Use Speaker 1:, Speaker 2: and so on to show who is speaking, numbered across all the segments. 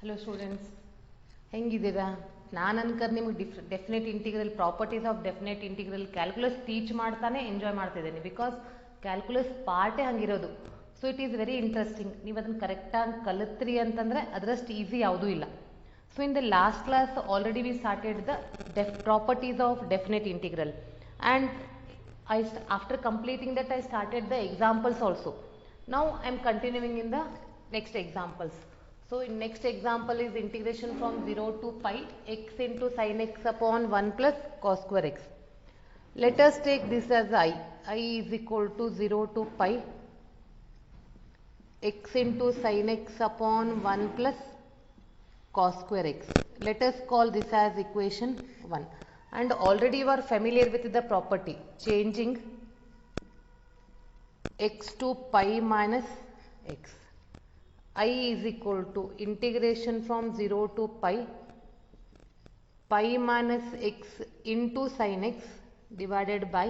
Speaker 1: Hello students, ಹೆಂಗಿದ್ದೀರಾ? ನಾನು ಅನ್ಕರ್ ನಿಮಗೆ definite integral properties of definite integral calculus teach ಮಾಡ್ತಾನೆ enjoy ಮಾಡ್ತಿದ್ದೀನಿ. ಬಿಕಾಸ್ ಕ್ಯಾಲ್ಕುಲಸ್ ಪಾರ್ಟೇ ಹಂಗಿರೋದು. So it is very interesting. ನೀವು ಅದನ್ನು ಕರೆಕ್ಟಾಗಿ ಕಲಿತ್ರಿ ಅಂತಂದರೆ ಅದರಷ್ಟು ಈಸಿ ಯಾವುದೂ ಇಲ್ಲ. So in the last class already we started the properties of definite integral and after completing that I started the examples also. Now I am continuing in the next examples. So in next example is integration from 0 to pi x into sin x upon 1 plus cos square x. Let us take this as I is equal to 0 to pi x into sin x upon 1 plus cos square x. Let us call this as equation 1. And already you are familiar with the property changing x to pi minus x. I is equal to integration from 0 to pi minus x into sin x divided by,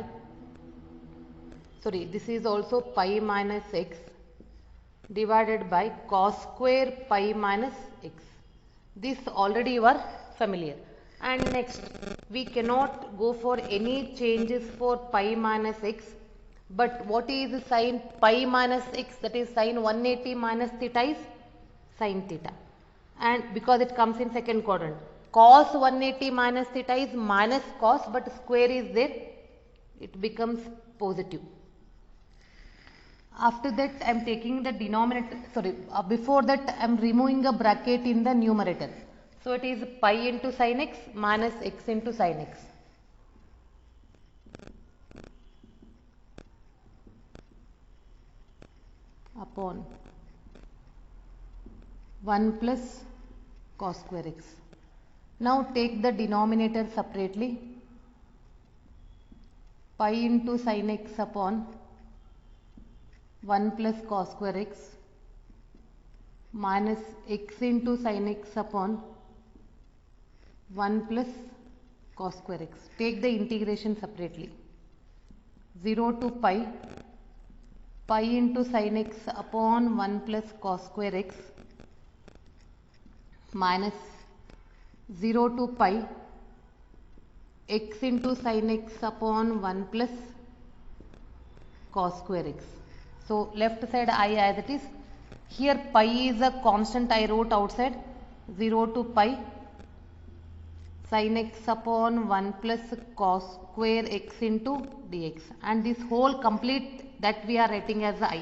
Speaker 1: sorry, this is also pi minus x divided by cos square pi minus x. This already you are familiar. And next, we cannot go for any changes for pi minus x. But what is sin pi minus x? That is sin 180 minus theta is sin theta. And because it comes in second quadrant. Cos 180 minus theta is minus cos, but square is there. It becomes positive. After that, I am taking the denominator, sorry, before that I am removing a bracket in the numerator. So it is pi into sin x minus x into sin x. Upon 1 plus cos square x. Now take the denominator separately. Pi into sin x upon 1 plus cos square x minus x into sin x upon 1 plus cos square x. Take the integration separately. 0 to pi into sin x upon 1 plus cos square x minus 0 to pi x into sin x upon 1 plus cos square x. So left side I as it is. Here pi is a constant I wrote outside. 0 to pi sin x upon 1 plus cos square x into dx. And this whole complete that we are writing as I.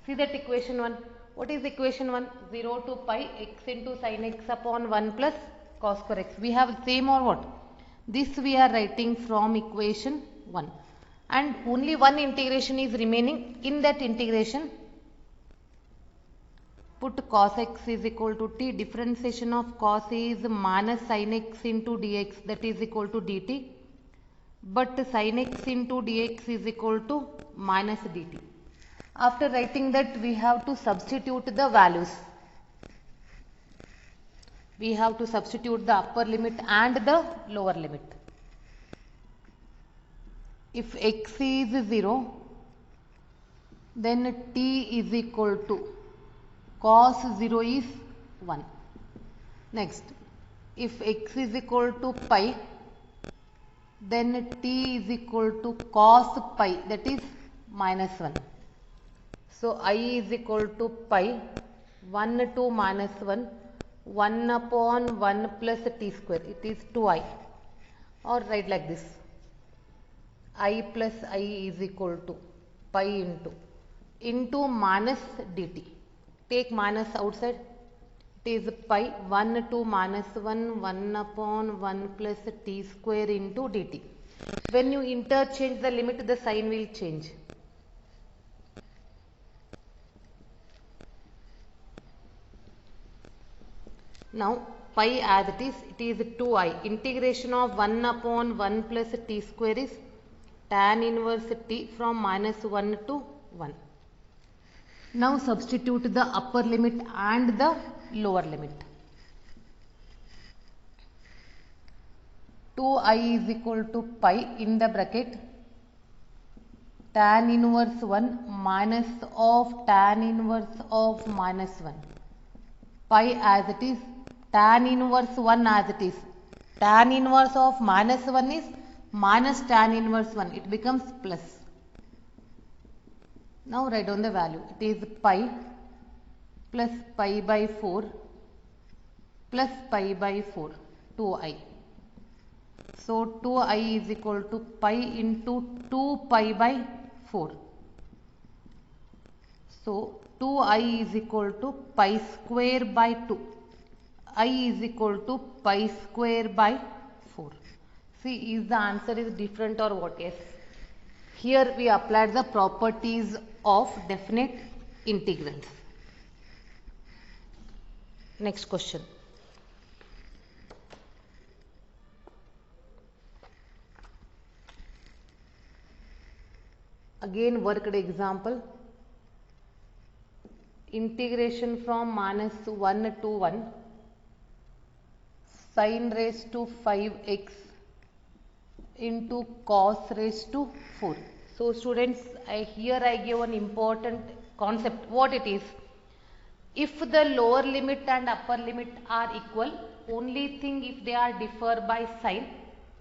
Speaker 1: See that equation 1. What is equation 1? 0 to pi x into sin x upon 1 plus cos square x. We have same or what? This we are writing from equation 1. And only one integration is remaining. In that integration, put cos x is equal to t. Differentiation of cos is minus sin x into dx, that is equal to dt. But sin x into dx is equal to minus dt. After writing that, we have to substitute the values. We have to substitute the upper limit and the lower limit. If x is 0, then t is equal to cos 0 is 1. Next, if x is equal to pi, then t is equal to cos pi, that is minus 1. So I is equal to pi 1 to minus 1, 1 upon 1 plus t square, it is 2i. Or write like this, I plus I is equal to pi into minus dt. Take minus outside. It is pi 1 to minus 1, 1 upon 1 plus t square into dt. When you interchange the limit, the sign will change. Now pi as it is 2i. Integration of 1 upon 1 plus t square is tan inverse t from minus 1 to 1. Now substitute the upper limit and the lower limit. 2i is equal to pi in the bracket tan inverse 1 minus of tan inverse of minus 1. Pi as it is tan inverse 1 as it is. Tan inverse of minus 1 is minus tan inverse 1. It becomes plus. Now write down the value. It is pi plus pi by 4 plus pi by 4, 2i. So 2i is equal to pi into 2 pi by 4. So 2i is equal to pi square by 2. I is equal to pi square by 4. See, is the answer is different or what? Yes. Here we applied the properties of definite integrals. Next question. Again worked example. Integration from minus 1 to 1 sin raised to 5x into cos raised to 4. So students, here I give an important concept. What it is? If the lower limit and upper limit are equal, only thing if they are differ by sign,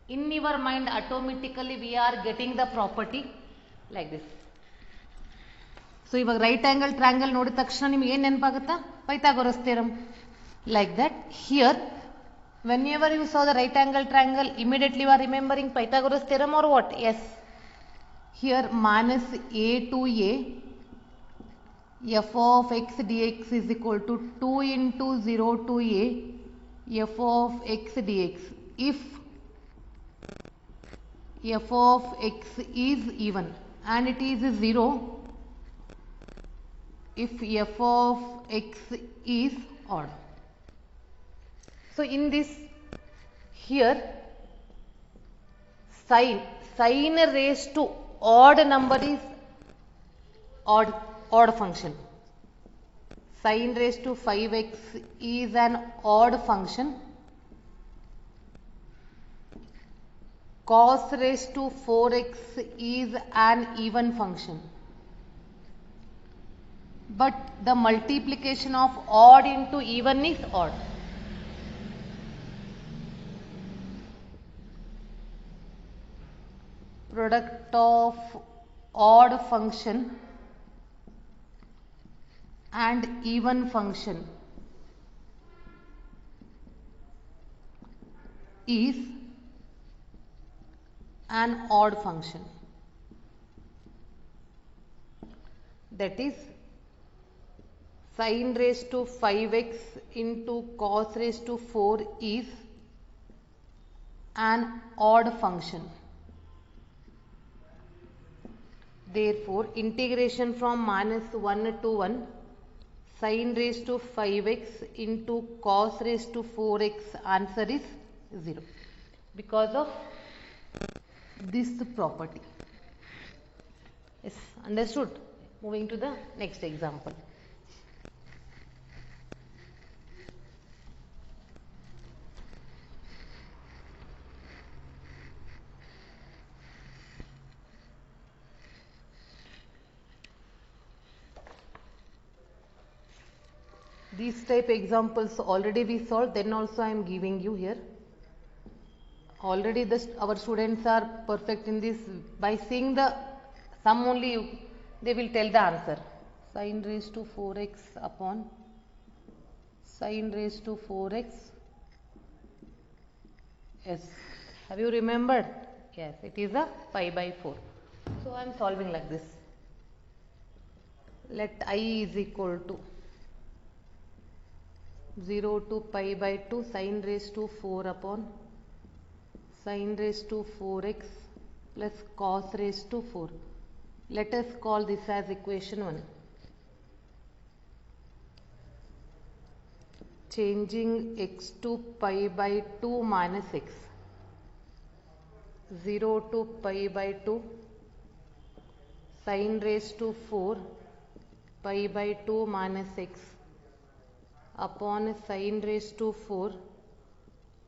Speaker 1: in your mind automatically we are getting the property like this. So ಇವಾಗ right angle triangle ನೋಡಿದ ತಕ್ಷಣ ನಿಮಗೆ ಏನು ನೆನಪಾಗುತ್ತಾ? Pythagoras theorem. Like that, here whenever you saw the right angle triangle, immediately you are remembering Pythagoras theorem or what? Yes. Here minus a to a f of x dx is equal to 2 into 0 to a f of x dx. If f of x is even and it is 0, if f of x is odd. So in this, here sin raised to odd number is odd function. Sin raised to 5x is an odd function. Cos raised to 4x is an even function. But the multiplication of odd into even is odd. Product of odd function and even function is an odd function. That is, sin raised to 5x into cos raised to 4 is an odd function. Therefore, integration from minus 1 to 1 sin raised to 5x into cos raised to 4x, answer is 0 because of this property. Yes, understood? Moving to the next example. These type examples already we solved, then also I am giving you here. Already our students are perfect in this. By seeing the sum only they will tell the answer. Sin raised to 4x upon sin raised to 4x. Yes. Have you remembered? Yes, it is a pi by 4. So I am solving like this. Let I is equal to 0 to pi by 2 sin raised to 4 upon sin raised to 4x plus cos raised to 4. Let us call this as equation 1. Changing x to pi by 2 minus x. 0 to pi by 2 sin raised to 4 pi by 2 minus x upon sin raised to 4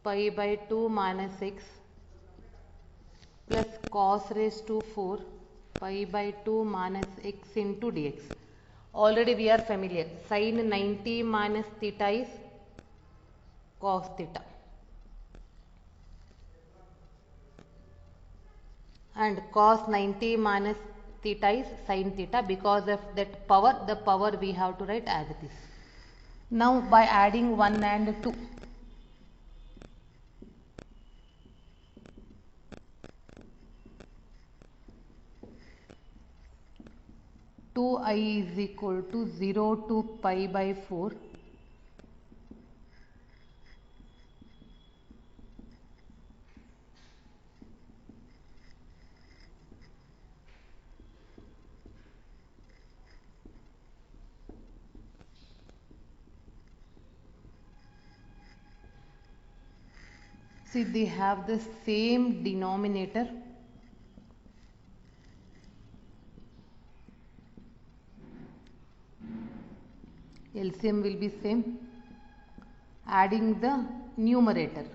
Speaker 1: pi by 2 minus x plus cos raised to 4 pi by 2 minus x into dx. Already we are familiar. Sin 90 minus theta is cos theta, and cos 90 minus theta is sin theta. Because of that power, the power we have to write as it is. Now by adding 1 and 2, 2I is equal to 0 to pi by 4 see they have the same denominator. LCM will be same. Adding the numerator,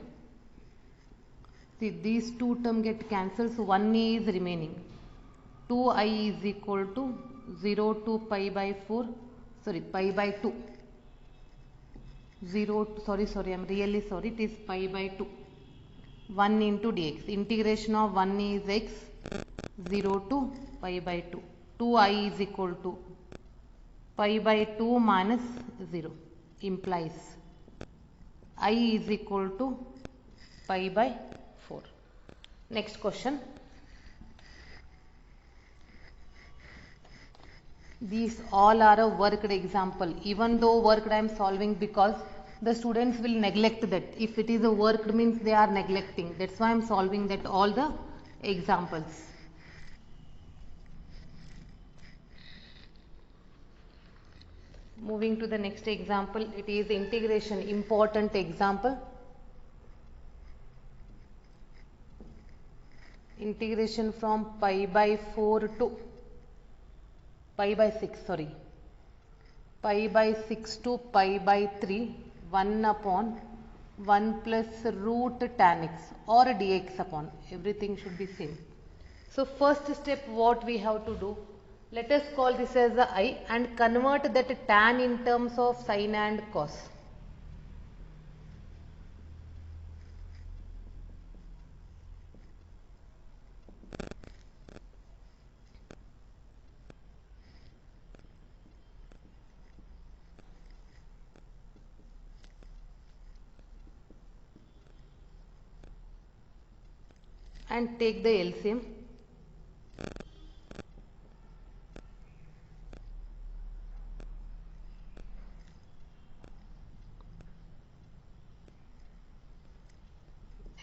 Speaker 1: see these two terms get cancelled, so 1 is remaining. 2I is equal to 0 to pi by 4, sorry, pi by 2. 0, sorry, I'm really sorry, it is pi by 2. 1 into dx. Integration of 1 is x, 0 to pi by 2. 2I is equal to pi by 2 minus 0, implies I is equal to pi by 4. Next question. These all are a worked example. Even though worked I am solving because the students will neglect that. If it is a worked means they are neglecting. That's why I am solving that all the examples. Moving to the next example, it is integration, important example. Integration from pi by 4 to pi by 6, sorry, pi by 6 to pi by 3, 1 upon 1 plus root tan x or dx upon, everything should be same. So first step what we have to do, let us call this as a I and convert that tan in terms of sin and cos. And take the LCM.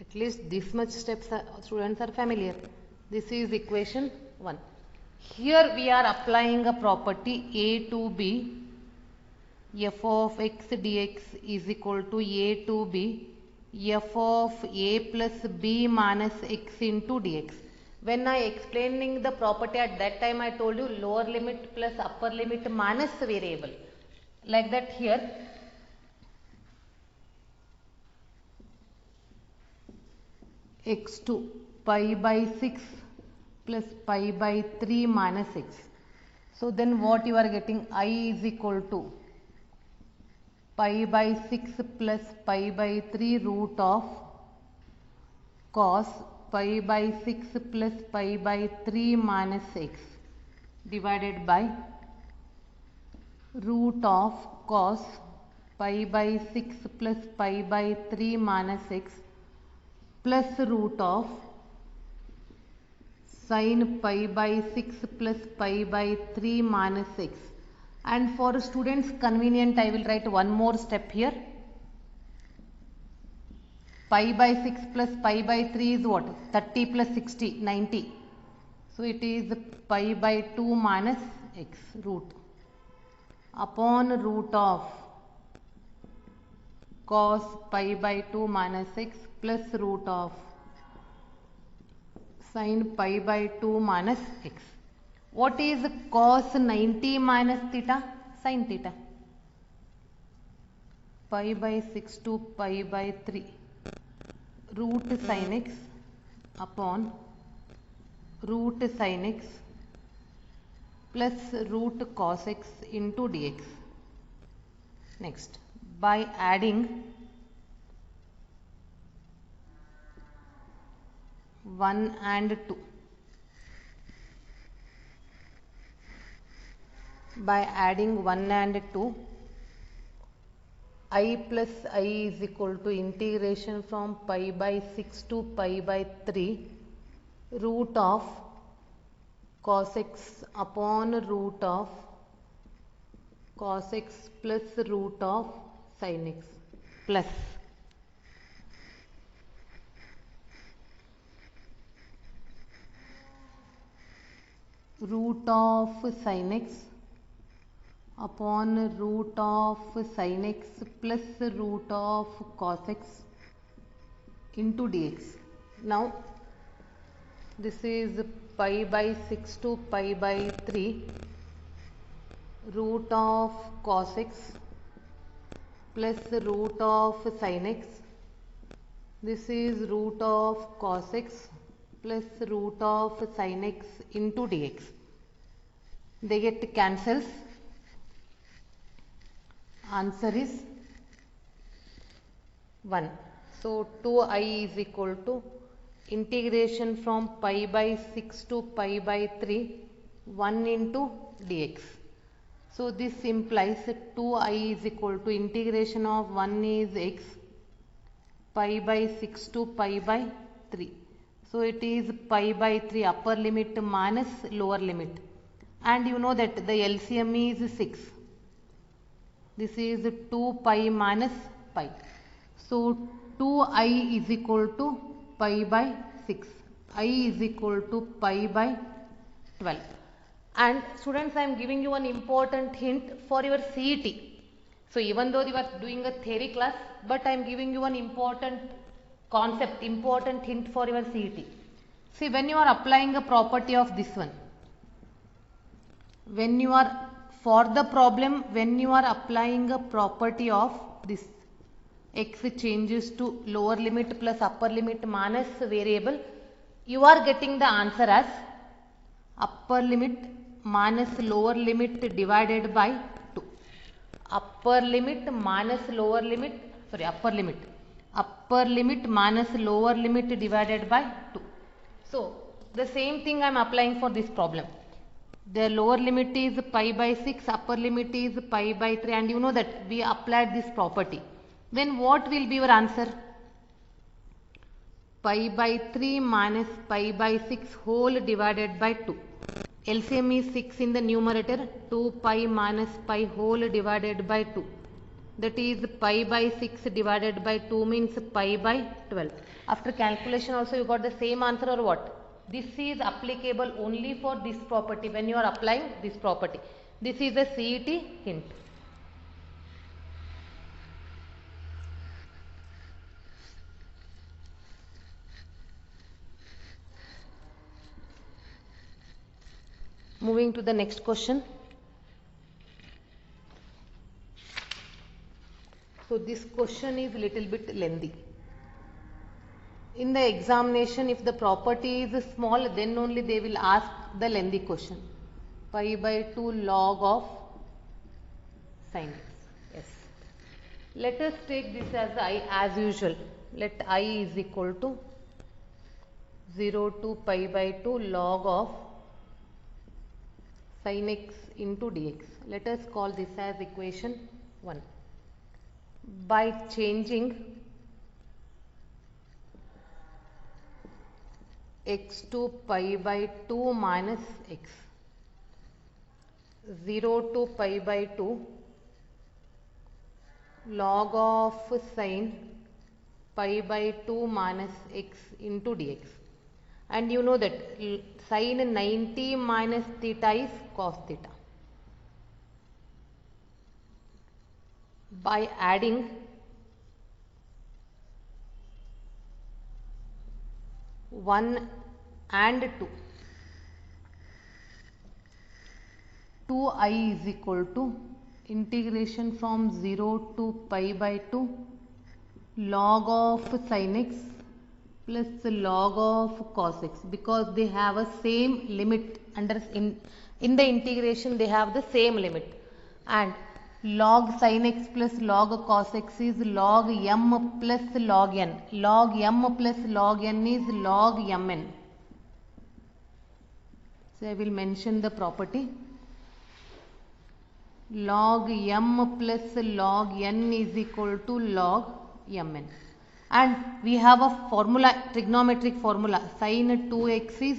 Speaker 1: At least this much steps students are familiar. This is equation 1. Here we are applying a property A to B, f of x dx is equal to A to B, f of a plus b minus x into dx. When I explaining the property at that time I told you lower limit plus upper limit minus variable. Like that here. X2 pi by 6 plus pi by 3 minus x. So then what you are getting, I is equal to pi by 6 plus pi by 3 root of cos pi by 6 plus pi by 3 minus x divided by root of cos pi by 6 plus pi by 3 minus x plus root of sin pi by 6 plus pi by 3 minus x. And for students convenient I will write one more step here. Pi by 6 plus pi by 3 is what? 30 plus 60, 90. So it is pi by 2 minus x root upon root of cos pi by 2 minus x plus root of sin pi by 2 minus x. What is cos 90 minus theta? Sin theta. Pi by 6 to pi by 3 root sin x upon root sin x plus root cos x into dx. Next, by adding 1 and 2. By adding 1 and 2, I plus I is equal to integration from pi by 6 to pi by 3 root of cos x upon root of cos x plus root of sin x plus root of sin x upon root of sin x plus root of cos x into dx. Now this is pi by 6 to pi by 3 root of cos x plus root of sin x. This is root of cos x plus root of sin x into dx. They get cancels. Answer is 1. So 2i is equal to integration from pi by 6 to pi by 3 1 into dx. So this implies 2i is equal to integration of 1 is x pi by 6 to pi by 3. So it is pi by 3 upper limit minus lower limit, and you know that the LCM is 6. This is 2 pi minus pi. So 2i is equal to pi by 6. I is equal to pi by 12. And students, I am giving you an important hint for your CET. So even though you are doing a theory class, but I am giving you an important concept, important hint for your CET. See, when you are applying a property of this one, when you are for the problem, when you are applying a property of this x changes to lower limit plus upper limit minus variable, you are getting the answer as upper limit minus lower limit divided by 2. Upper limit minus lower limit, sorry, upper limit minus lower limit divided by 2. So the same thing I am applying for this problem. The lower limit is pi by 6, upper limit is pi by 3, and you know that we applied this property. Then what will be your answer? Pi by 3 minus pi by 6 whole divided by 2. LCM is 6 in the numerator, 2 pi minus pi whole divided by 2. That is pi by 6 divided by 2 means pi by 12. After calculation also you got the same answer or what? This is applicable only for this property when you are applying this property. This is a CET hint. Moving to the next question. So this question is little bit lengthy. In the examination, if the property is small, then only they will ask the lengthy question. Pi by 2 log of sin x. Yes. Let us take this as I as usual. Let I is equal to 0 to pi by 2 log of sin x into dx. Let us call this as equation 1. By changing x to pi by 2 minus x, 0 to pi by 2 log of sin pi by 2 minus x into dx. And you know that sin 90 minus theta is cos theta. By adding one and 2, 2i is equal to integration from 0 to pi by 2 log of sin x plus log of cos x, because they have a same limit under in the integration they have the same limit, and log sin x plus log cos x is log m plus log n. Log m plus log n is log mn. So I will mention the property. Log m plus log n is equal to log mn. And we have a formula, trigonometric formula. Sin 2x is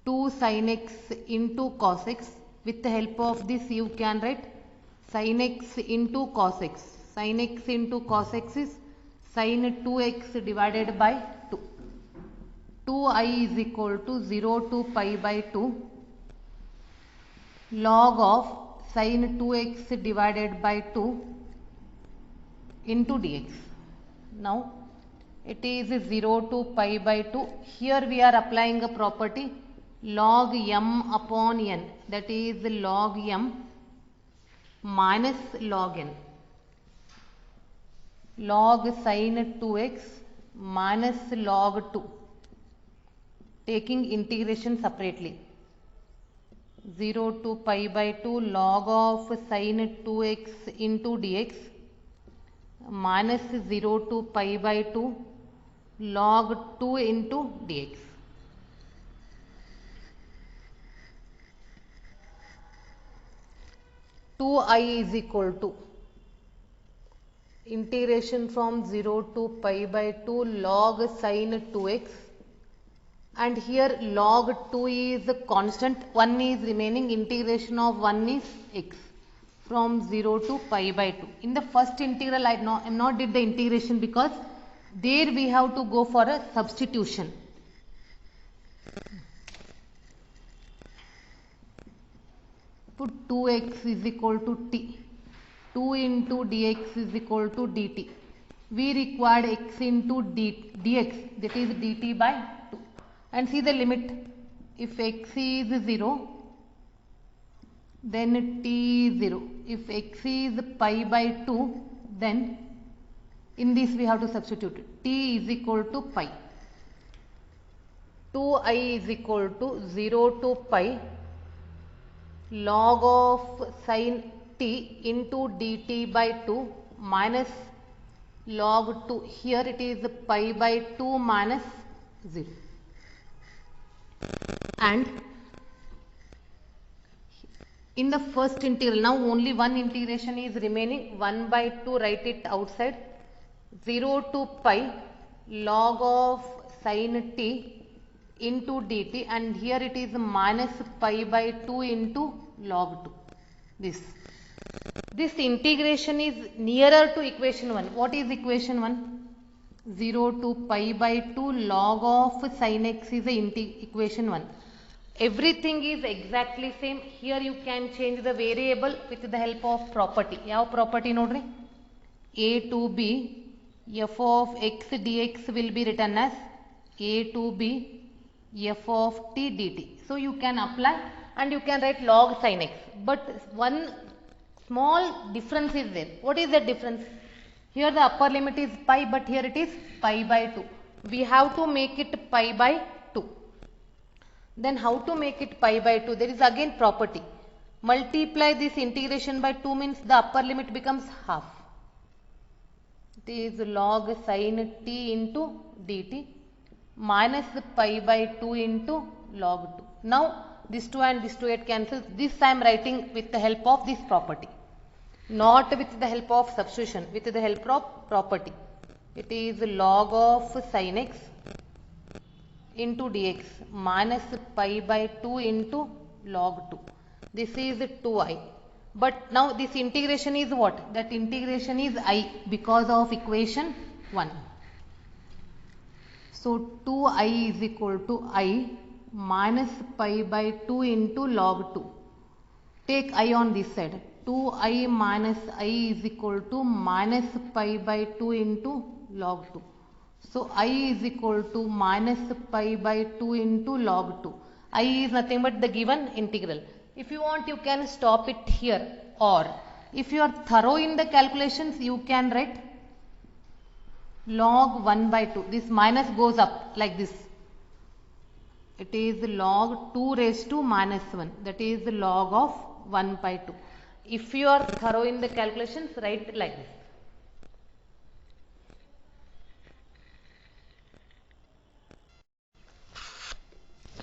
Speaker 1: 2 sin x into cos x. With the help of this you can write sin x into cos x. Sin x into cos x is sin 2x divided by 2. 2i is equal to 0 to pi by 2 log of sin 2x divided by 2 into dx. Now it is 0 to pi by 2. Here we are applying a property log m upon n, that is log m minus log n. Log sin 2x minus log 2, taking integration separately. 0 to pi by 2 log of sin 2x into dx minus 0 to pi by 2 log 2 into dx. I is equal to integration from 0 to pi by 2 log sin 2x, and here log 2 is a constant, 1 is remaining, integration of 1 is x from 0 to pi by 2. In the first integral I am not did the integration because there we have to go for a substitution. Put 2x is equal to t. 2 into dx is equal to dt. We required x into dx, that is dt by 2. And see the limit. If x is 0, then t is 0. If x is pi by 2, then in this we have to substitute t is equal to pi. 2i is equal to 0 to pi log of sin t into dt by 2 minus log 2. Here it is pi by 2 minus 0. And in the first integral, now only one integration is remaining, 1 by 2, write it outside. 0 to pi log of sin t into dt, and here it is minus pi by 2 into log 2. This integration is nearer to equation 1. What is equation 1? 0 to pi by 2 log of sin x is equation 1. Everything is exactly same. Here you can change the variable with the help of property. Yav property nodri? A to b f of x dx will be written as a to b f of t dt. So you can apply and you can write log sin x. But one small difference is there. What is the difference? Here the upper limit is pi, but here it is pi by 2. We have to make it pi by 2. Then how to make it pi by 2? There is again property. Multiply this integration by 2 means the upper limit becomes half. It is log sin t into dt minus pi by 2 into log 2. Now this 2 and this 2 it cancels. This I am writing with the help of this property. Not with the help of substitution, with the help of property. It is log of sin x into dx minus pi by 2 into log 2. This is 2i. But now this integration is what? That integration is I because of equation 1. So 2i is equal to I minus pi by 2 into log 2. Take I on this side. 2i minus I is equal to minus pi by 2 into log 2. So I is equal to minus pi by 2 into log 2. I is nothing but the given integral. If you want, you can stop it here, or if you are thorough in the calculations, you can write log 1 by 2. This minus goes up like this. It is log 2 raised to minus 1. That is the log of 1 by 2. If you are thorough in the calculations, write like this.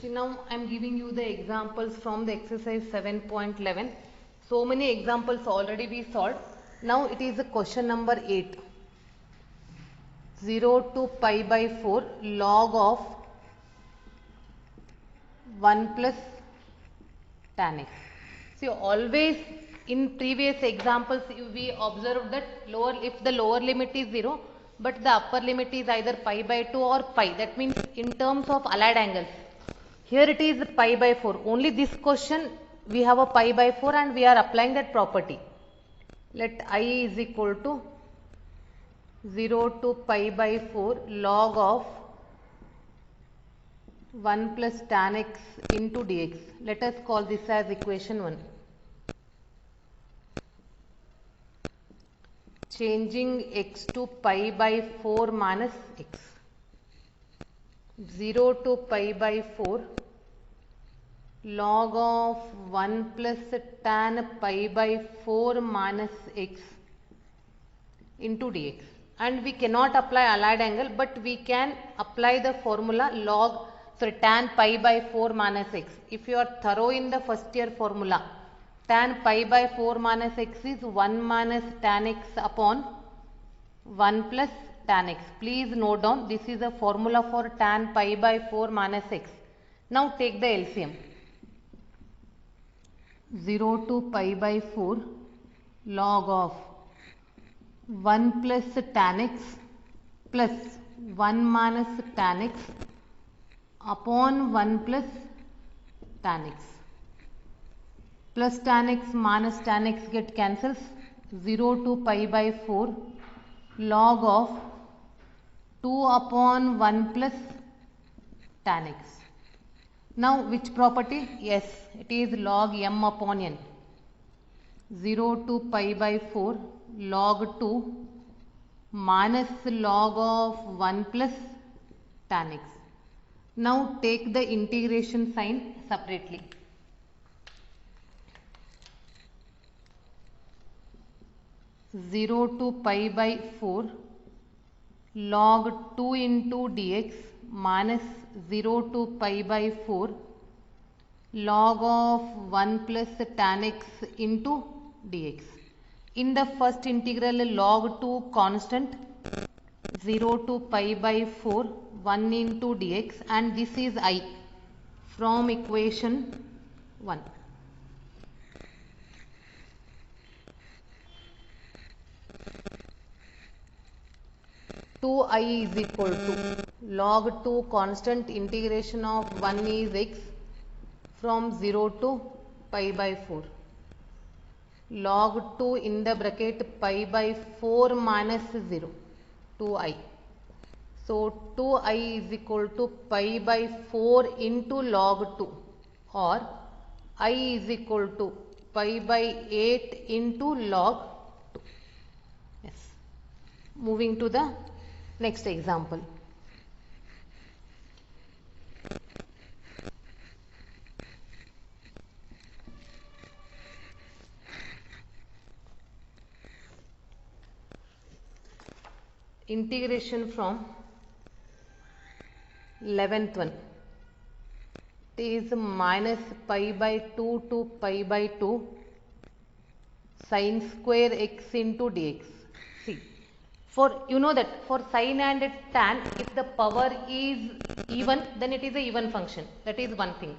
Speaker 1: See, now I am giving you the examples from the exercise 7.11. So many examples already we solved. Now it is the question number 8. 0 to pi by 4 log of 1 plus tan x. See, always in previous examples we observed that if the lower limit is 0 but the upper limit is either pi by 2 or pi, that means in terms of allied angles. Here it is pi by 4. Only this question we have a pi by 4 and we are applying that property. Let I is equal to 0 to pi by 4 log of 1 plus tan x into dx. Let us call this as equation 1. Changing x to pi by 4 minus x. 0 to pi by 4 log of 1 plus tan pi by 4 minus x into dx. And we cannot apply allied angle, but we can apply the formula tan pi by 4 minus x. If you are thorough in the first year formula, tan pi by 4 minus x is 1 minus tan x upon 1 plus tan x. Please note down, this is a formula for tan pi by 4 minus x. Now take the LCM. 0 to pi by 4 log of 1 plus tan x plus 1 minus tan x upon 1 plus tan x. Plus tan x minus tan x get cancels. 0 to pi by 4 log of 2 upon 1 plus tan x. Now which property? Yes, it is log m upon n. 0 to pi by 4 log 2 minus log of 1 plus tan x. Now take the integration sign separately. Zero to pi by 4 log 2 into dx minus 0 to pi by 4 log of 1 plus tan x into dx. In the first integral, log 2 constant, 0 to pi by 4 1 into dx, and this is I from equation 1. I is equal to log 2 constant integration of 1 is x from 0 to pi by 4. Log 2 in the bracket pi by 4 minus 0, 2i. So 2i is equal to pi by 4 into log 2, or I is equal to pi by 8 into log 2. Yes. Moving to the next example. Integration from 11th one. It is minus pi by 2 to pi by 2 sin square x into dx. See, you know that for sin and tan, if the power is even, then it is a even function. That is one thing.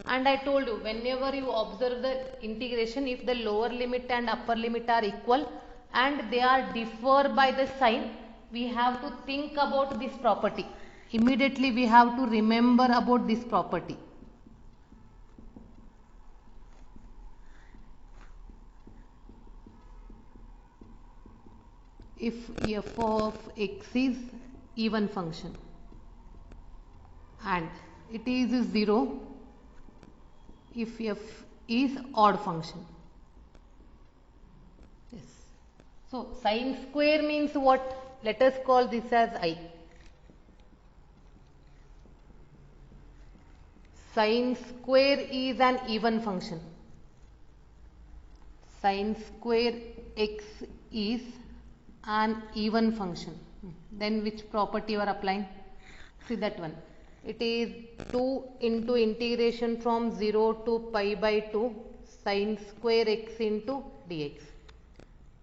Speaker 1: And I told you, whenever you observe the integration, if the lower limit and upper limit are equal and they are differ by the sign, we have to think about this property. Immediately we have to remember about this property. If f of x is even function and it is 0 if f is odd function. Yes. So sin square means what? Let us call this as I. Sin square is an even function. sin square x is an even function, then which property you are applying? See that one. It is 2 into integration from 0 to pi by 2 sin square x into dx.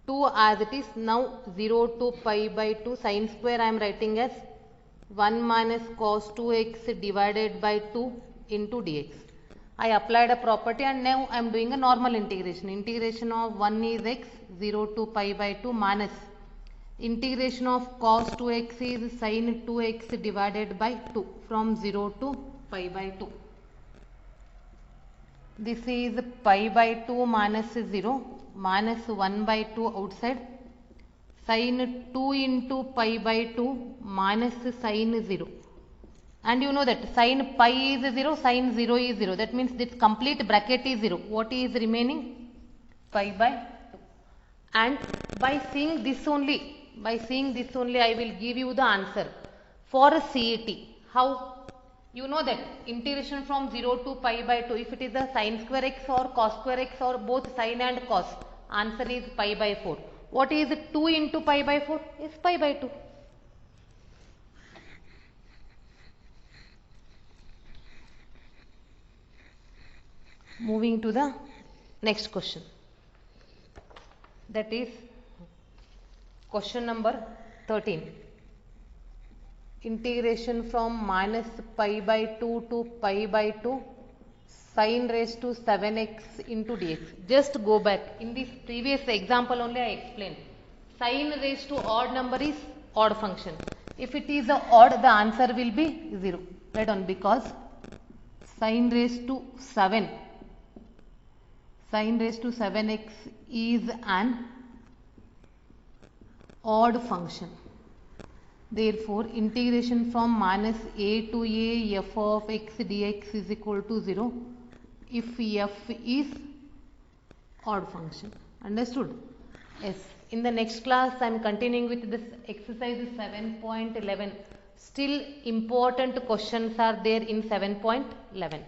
Speaker 1: 2 as it is. Now 0 to pi by 2 sin square I am writing as 1 minus cos 2x divided by 2 into dx. I applied a property and now I am doing a normal integration. Integration of 1 is x, 0 to pi by 2 minus integration of cos 2x is sin 2x divided by 2 from 0 to pi by 2. This is pi by 2 minus 0 minus 1 by 2 outside, sin 2 into pi by 2 minus sin 0. And you know that sin pi is 0, sin 0 is 0. That means this complete bracket is 0. What is remaining? Pi by 2. And by seeing this only I will give you the answer for a CET. How? You know that integration from 0 to pi by 2, if it is a sin square x or cos square x or both sin and cos, answer is pi by 4. What is 2 into pi by 4? Is pi by 2. Moving to the next question. That is question number 13. Integration from minus pi by 2 to pi by 2 sin raised to 7x into dx. Just go back. In this previous example only I explained. Sin raised to odd number is odd function. If it is a odd, the answer will be 0. Write down, because sin raised to 7x is an odd function. Therefore, integration from minus a to a f of x dx is equal to 0 if f is odd function. Understood? Yes. In the next class, I am continuing with this exercise 7.11. Still important questions are there in 7.11.